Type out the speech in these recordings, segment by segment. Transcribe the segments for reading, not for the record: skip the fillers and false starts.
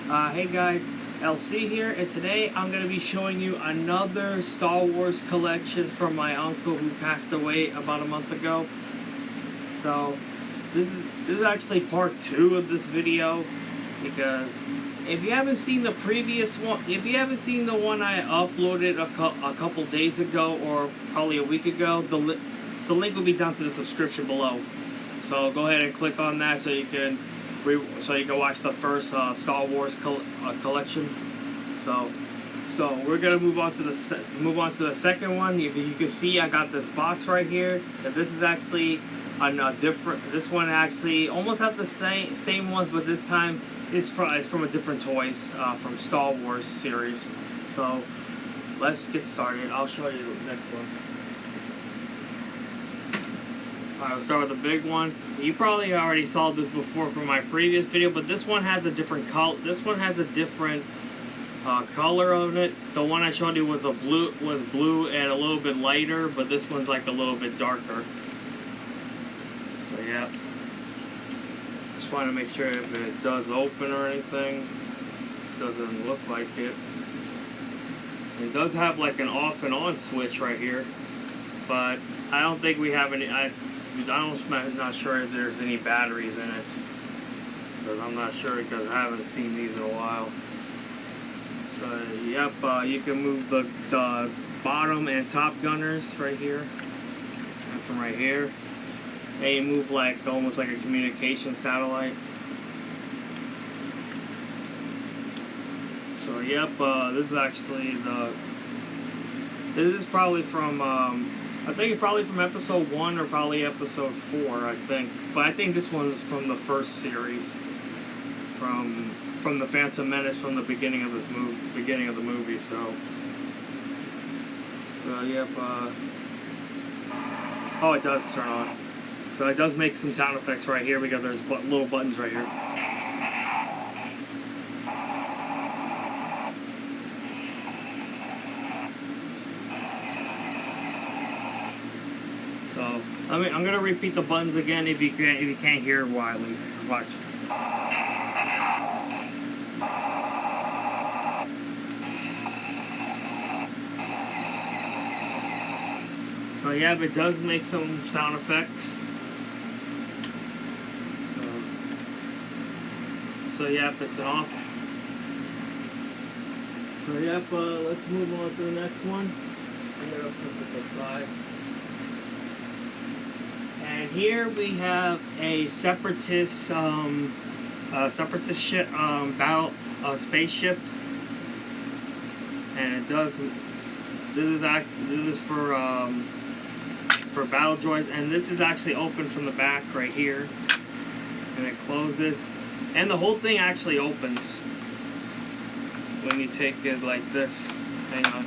Hey guys, LC here, and today I'm going to be showing you another Star Wars collection from my uncle who passed away about a month ago. So, this is actually part 2 of this video, because if you haven't seen the previous one, if you haven't seen the one I uploaded a couple days ago, or probably a week ago, the link will be down to the subscription below. So go ahead and click on that so you can watch the first Star Wars collection. So we're gonna move on to the second one. If you can see, I got this box right here, and this is actually different. This one actually almost have the same ones, but this time it's from a different toys from Star Wars series. So let's get started. I'll show you the next one. Alright, we'll start with the big one. You probably already saw this before from my previous video, but this one has a different color. This one has a different color on it. The one I showed you was blue and a little bit lighter, but this one's like a little bit darker. So yeah, just want to make sure if it does open or anything. Doesn't look like it. It does have like an off and on switch right here, but I don't think we have any. I'm not sure if there's any batteries in it, because I'm not sure, because I haven't seen these in a while. So yep, you can move the bottom and top gunners right here, and from right here, and you move like almost like a communication satellite. So yep, this is actually this is probably from I think it's probably from episode 1 or probably episode 4, I think. But I think this one is from the first series, from the Phantom Menace, from the beginning of the movie. So yep. Oh, it does turn on. So it does make some sound effects right here, because there's little buttons right here. So I'm gonna repeat the buttons again if you can't hear widely. Watch. So yeah, it does make some sound effects. So yep, it's off. So yep, let's move on to the next one. I'm gonna put this aside. And here we have a separatist ship, spaceship, and it does. This is for battle droids, and this is actually open from the back right here, and it closes, and the whole thing actually opens when you take it like this. Hang on,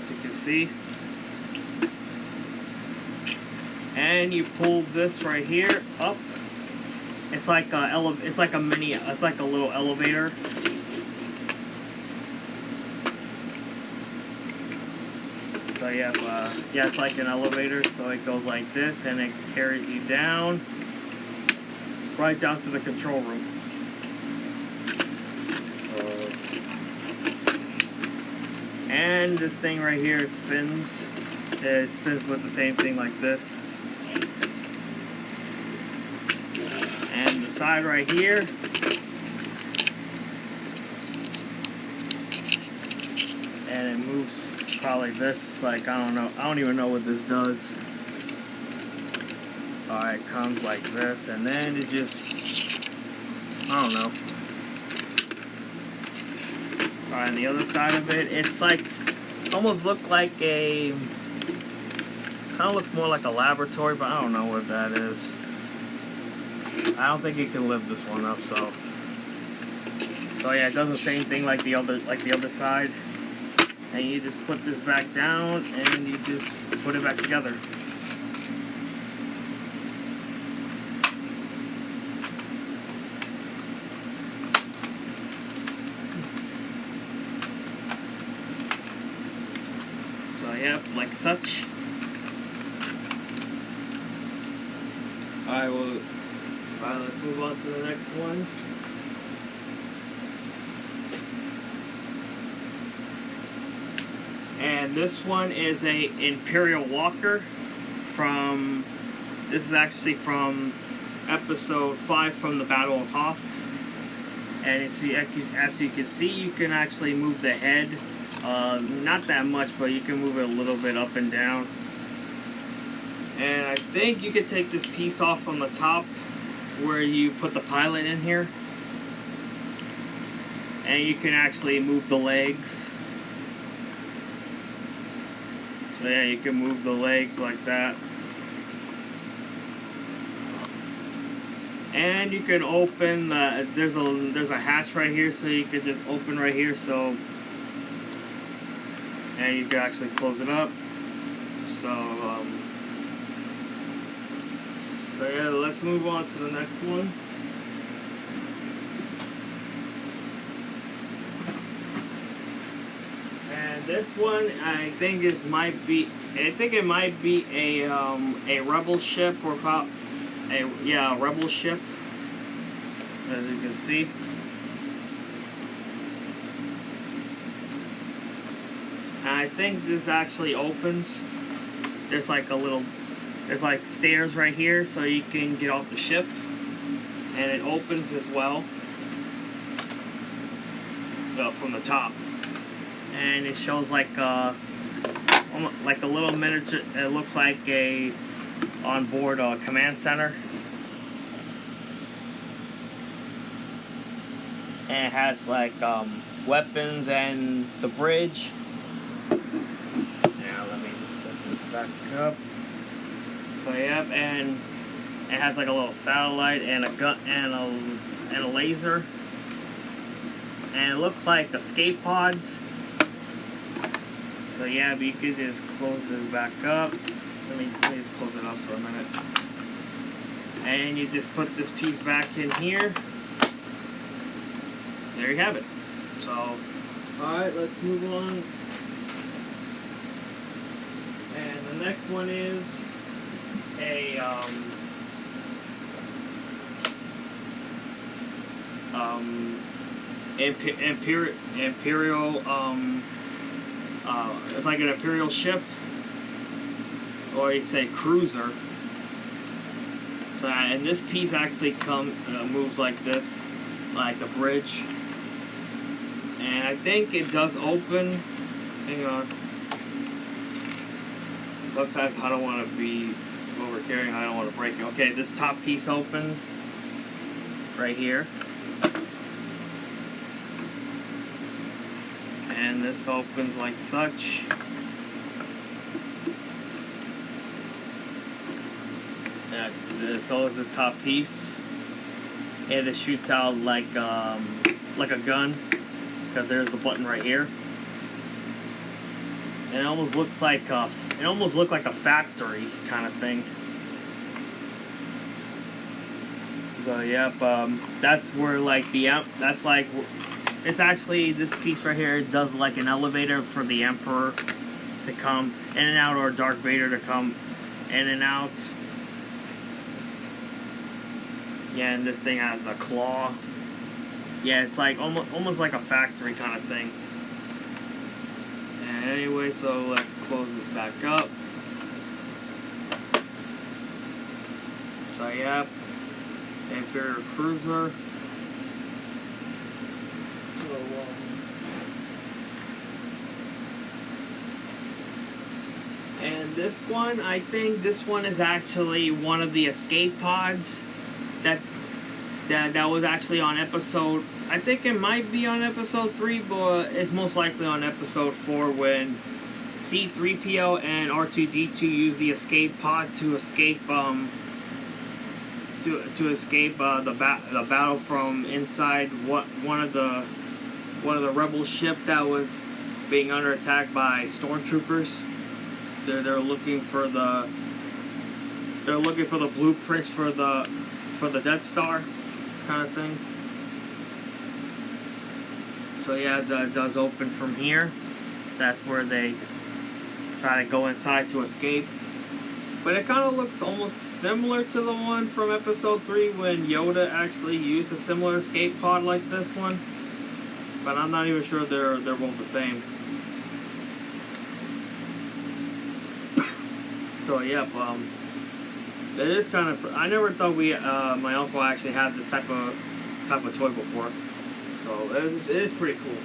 as you can see. And you pull this right here up. It's like a little elevator. So yeah, it's like an elevator. So it goes like this, and it carries you down, right down to the control room. So, and this thing right here, it spins. It spins with the same thing like this. And the side right here, and it moves probably this, like, I don't even know what this does. Alright, it comes like this, and then it just, I don't know. Alright, on the other side of it, it's like, almost look like a, kind of looks more like a laboratory, but I don't know what that is. I don't think it can lift this one up, so yeah, it does the same thing like the other side, and you just put this back down, and you just put it back together. So yeah, like such. Alright, let's move on to the next one. And this one is a Imperial Walker from, this is actually from episode 5 from the Battle of Hoth. And as you can see, you can actually move the head, not that much, but you can move it a little bit up and down. And I think you could take this piece off on the top where you put the pilot in here. And you can actually move the legs. So yeah, you can move the legs like that. And you can open, there's a hatch right here, so you can just open right here, so, and you can actually close it up. So yeah, let's move on to the next one. And this one, I think it might be a rebel ship, or about a rebel ship, as you can see. And I think this actually opens. There's like stairs right here, so you can get off the ship, and it opens as well, from the top. And it shows like a little miniature. It looks like a onboard command center, and it has like weapons and the bridge. Now let me just set this back up. So yeah, and it has like a little satellite and a gun and a laser, and it looks like escape pods. So yeah, but you could just close this back up. Let me just close it up for a minute. And you just put this piece back in here. There you have it. So, alright, let's move on. And the next one is a Imperial it's like an Imperial ship, or you say cruiser. So, and this piece actually moves like this, like a bridge. And I think it does open. Hang on. Sometimes I don't want to be overcarrying. I don't want to break it. Okay, this top piece opens right here. And this opens like such. So is this top piece, and it shoots out like a gun, because there's the button right here. And it almost looks like a factory kind of thing. So yep, that's where like that's like. It's actually, this piece right here does like an elevator for the Emperor to come in and out, or Darth Vader to come in and out. Yeah, and this thing has the claw. Yeah, it's like almost like a factory kind of thing. And anyway, so let's close this back up. So yeah, Imperial Cruiser. And this one, I think this one is actually one of the escape pods that was actually on episode, I think it might be on episode 3, but it's most likely on episode 4, when C-3PO and R2-D2 use the escape pod to escape the battle from inside one of the rebel ship that was being under attack by stormtroopers. They're looking for the blueprints for the Death Star kind of thing. So yeah, that does open from here. That's where they try to go inside to escape. But it kind of looks almost similar to the one from episode 3 when Yoda actually used a similar escape pod like this one. But I'm not even sure they're both the same. So yep, it is kind of. I never thought my uncle actually had this type of toy before. So it is pretty cool.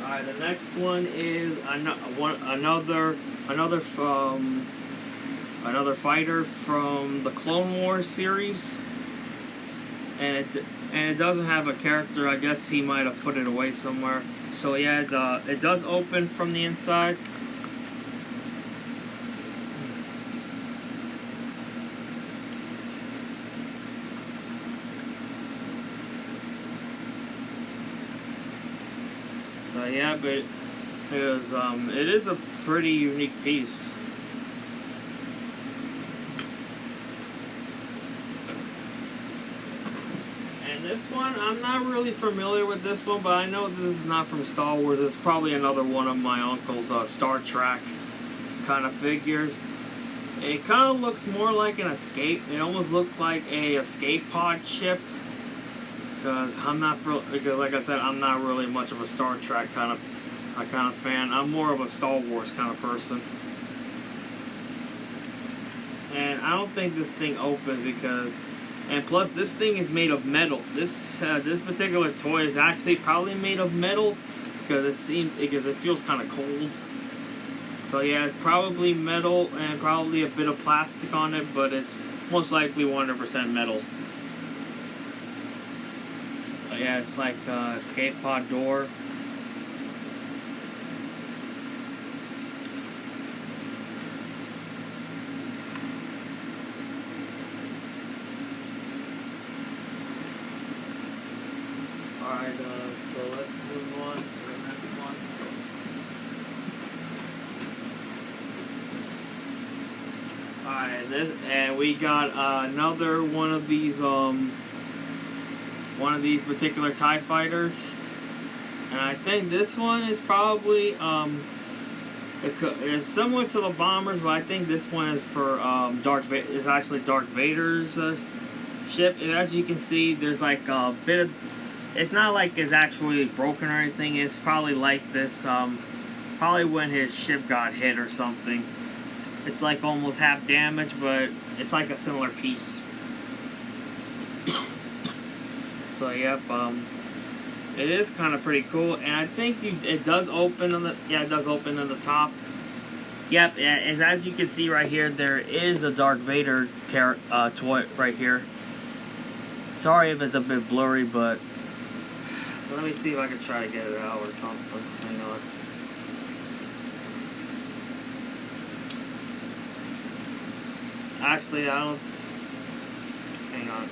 Alright, the next one is another fighter from the Clone Wars series, and it doesn't have a character. I guess he might have put it away somewhere. So yeah, it does open from the inside. Yeah, but it is a pretty unique piece. And this one, I'm not really familiar with this one, but I know this is not from Star Wars. It's probably another one of my uncle's Star Trek kind of figures. It kind of looks more like an escape. It almost looked like a escape pod ship. Because like I said, I'm not really much of a Star Trek kind of fan. I'm more of a Star Wars kind of person. And I don't think this thing opens and plus this thing is made of metal. This particular toy is actually probably made of metal because it feels kind of cold. So yeah, it's probably metal and probably a bit of plastic on it, but it's most likely 100% metal. Yeah, it's like a escape pod door. Alright, so let's move on to the next one. Alright, and we got another one of these particular TIE fighters, and I think this one is probably it's similar to the bombers, but I think this one is for is actually Darth Vader's ship. And as you can see, there's like a bit of. It's not like it's actually broken or anything. It's probably like this. Probably when his ship got hit or something. It's like almost half damaged, but it's like a similar piece. So yep, it is kind of pretty cool, and I think it does open on the it does open on the top. Yep, as you can see right here, there is a Darth Vader toy right here. Sorry if it's a bit blurry, but let me see if I can try to get it out or something. Hang on. Actually, I don't. Hang on.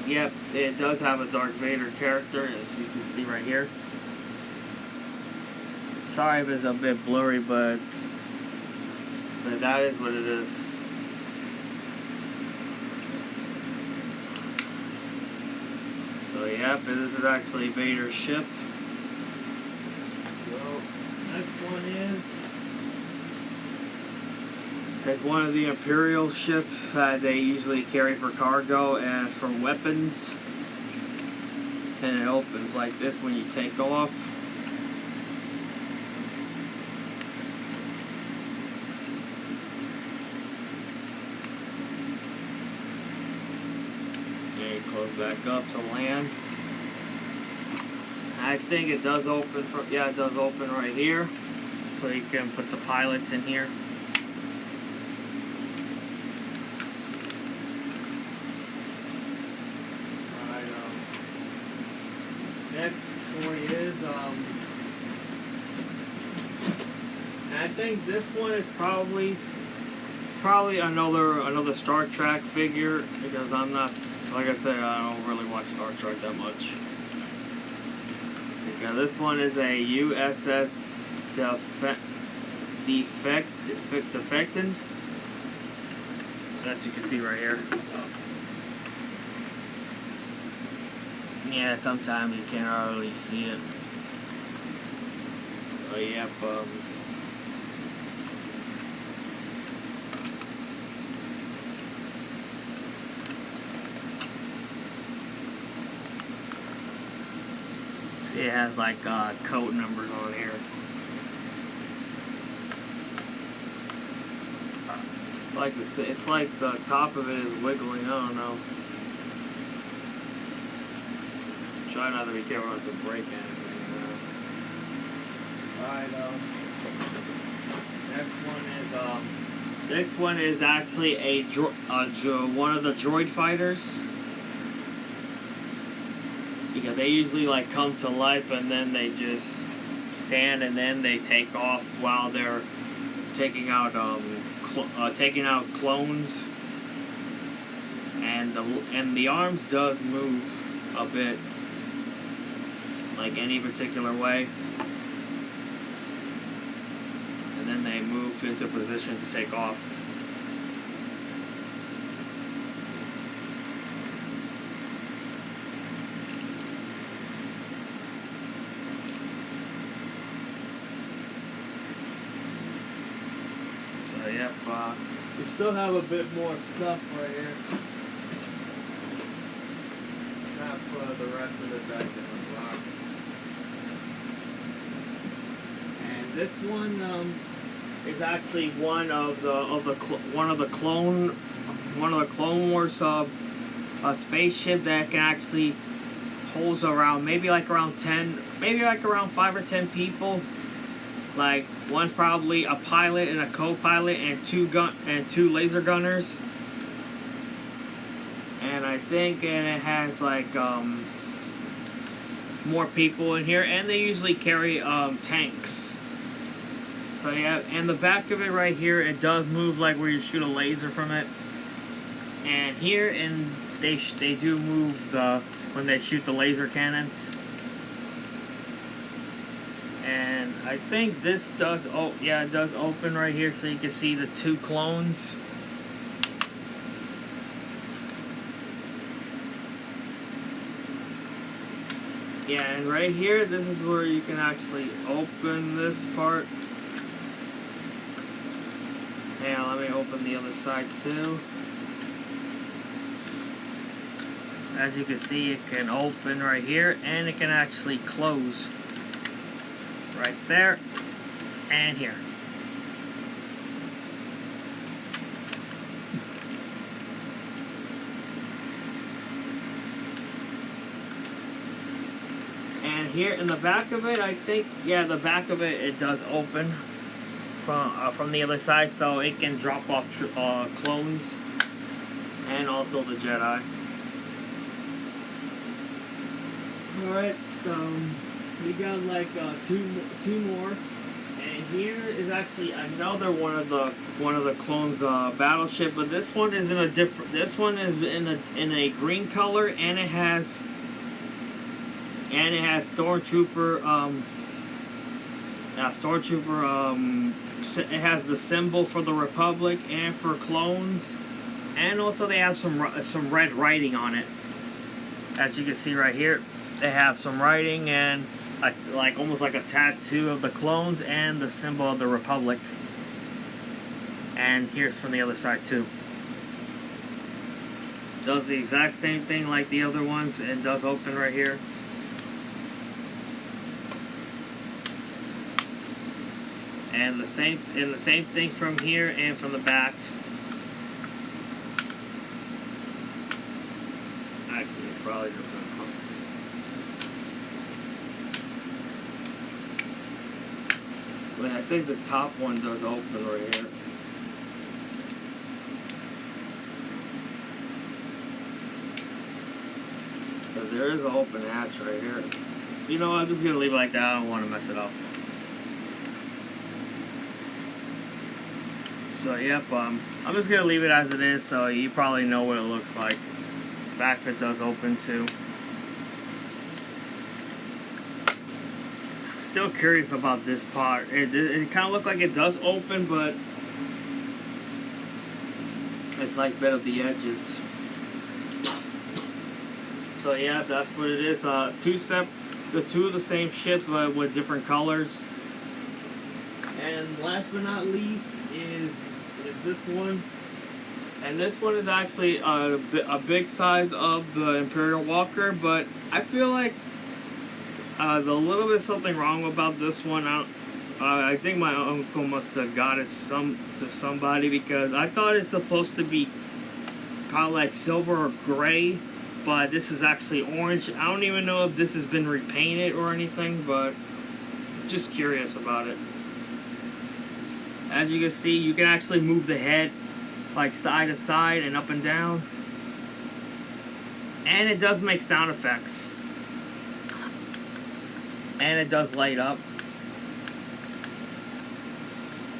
Yep, it does have a Darth Vader character, as you can see right here. Sorry if it's a bit blurry, but that is what it is. So yep, this is actually Vader's ship. So next one is. It's one of the Imperial ships that they usually carry for cargo and for weapons. And it opens like this when you take off. And you close back up to land. I think it does open it does open right here. So you can put the pilots in here. Next story is, I think this one is probably another Star Trek figure, because I'm not, like I said, I don't really watch Star Trek that much. Okay, this one is a USS Defectant, that you can see right here. Yeah, sometimes you can't really see it. So yep, see, it has like code numbers on here. It's like the top of it is wiggling. I don't know. Try not to be careful not to break anything. Alright, next one is actually one of the droid fighters. Because they usually like come to life and then they just stand and then they take off while they're taking out clones. And the arms does move a bit, like any particular way. And then they move into position to take off. So yep, we still have a bit more stuff right here. Not put the rest of it back in the box. And this one is actually one of the Clone Wars a spaceship that can actually holds around maybe like around 5 or 10 people. Like one's probably a pilot and a co-pilot and two laser gunners. And I think it has like more people in here, and they usually carry tanks. So yeah, and the back of it right here, it does move like where you shoot a laser from it. And here, and they do move when they shoot the laser cannons. And I think this does, it does open right here so you can see the two clones. Yeah, and right here, this is where you can actually open this part. Yeah, let me open the other side too. As you can see, it can open right here, and it can actually close right there and here. And here in the back of it, I think, yeah, the back of it does open from the other side, so it can drop off clones and also the Jedi. Alright, we got like two more, and here is actually another one of the clones battleship, but this one is in a different. This one is in a green color, and it has stormtrooper it has the symbol for the Republic and for clones, and also they have some red writing on it. As you can see right here, they have some writing and like almost like a tattoo of the clones and the symbol of the Republic. And here's from the other side too. Does the exact same thing like the other ones, and does open right here. And the same thing from here and from the back. Actually, it probably doesn't. But I think this top one does open right here. So there is an open hatch right here. You know what, I'm just gonna leave it like that. I don't want to mess it up. So yep, I'm just gonna leave it as it is, so you probably know what it looks like. Back fit does open too. Still curious about this part. It kind of looked like it does open, but it's like bit of the edges. So yeah, that's what it is. Two of the same ships, but with different colors. And last but not least is this one. And this one is actually a big size of the Imperial Walker, but I feel like the little bit something wrong about this one. I think my uncle must have got it to somebody, because I thought it's supposed to be probably like silver or gray, but this is actually orange. I don't even know if this has been repainted or anything, but just curious about it. As you can see, you can actually move the head like side to side and up and down, and it does make sound effects, and it does light up.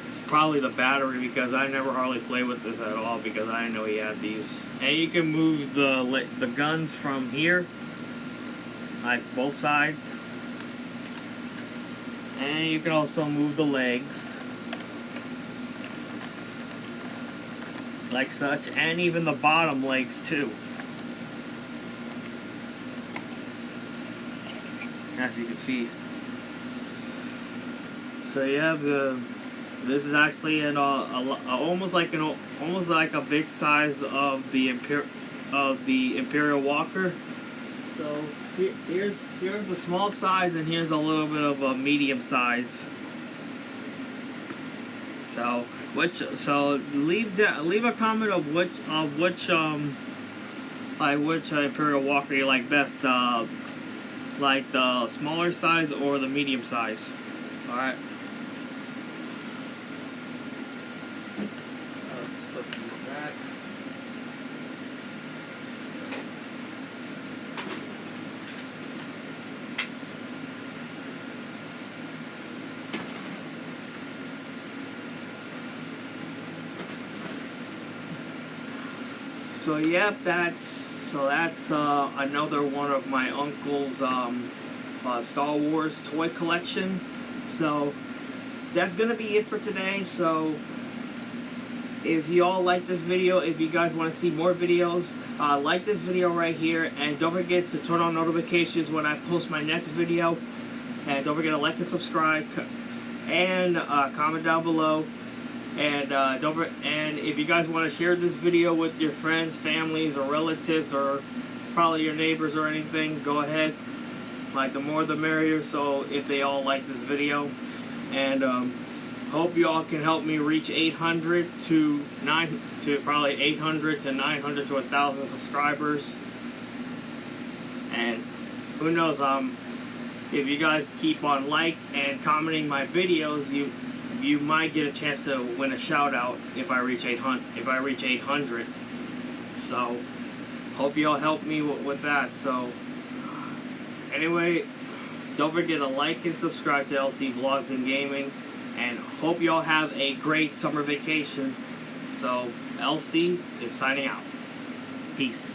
It's probably the battery, because I never hardly play with this at all, because I didn't know he had these. And you can move the guns from here, like both sides, and you can also move the legs like such, and even the bottom legs too, as you can see. So you have this is actually almost like a big size of the Imperial Walker. So here's the small size, and here's a little bit of a medium size. So leave a comment of which Imperial Walker you like best, like the smaller size or the medium size. All right. Let's put these back. So yep, that's another one of my uncle's Star Wars toy collection. So that's gonna be it for today. So if you all like this video, if you guys want to see more videos, like this video right here, and don't forget to turn on notifications when I post my next video. And don't forget to like and subscribe, and comment down below. And and if you guys want to share this video with your friends, families, or relatives, or probably your neighbors or anything, go ahead. Like, the more the merrier, so if they all like this video. And hope you all can help me reach 800 to 900 to 1,000 subscribers. And who knows, if you guys keep on and commenting my videos, you might get a chance to win a shout out if I reach 800. So hope you all help me with that. So anyway, don't forget to like and subscribe to LC Vlogs and Gaming, and hope you all have a great summer vacation. So LC is signing out. Peace.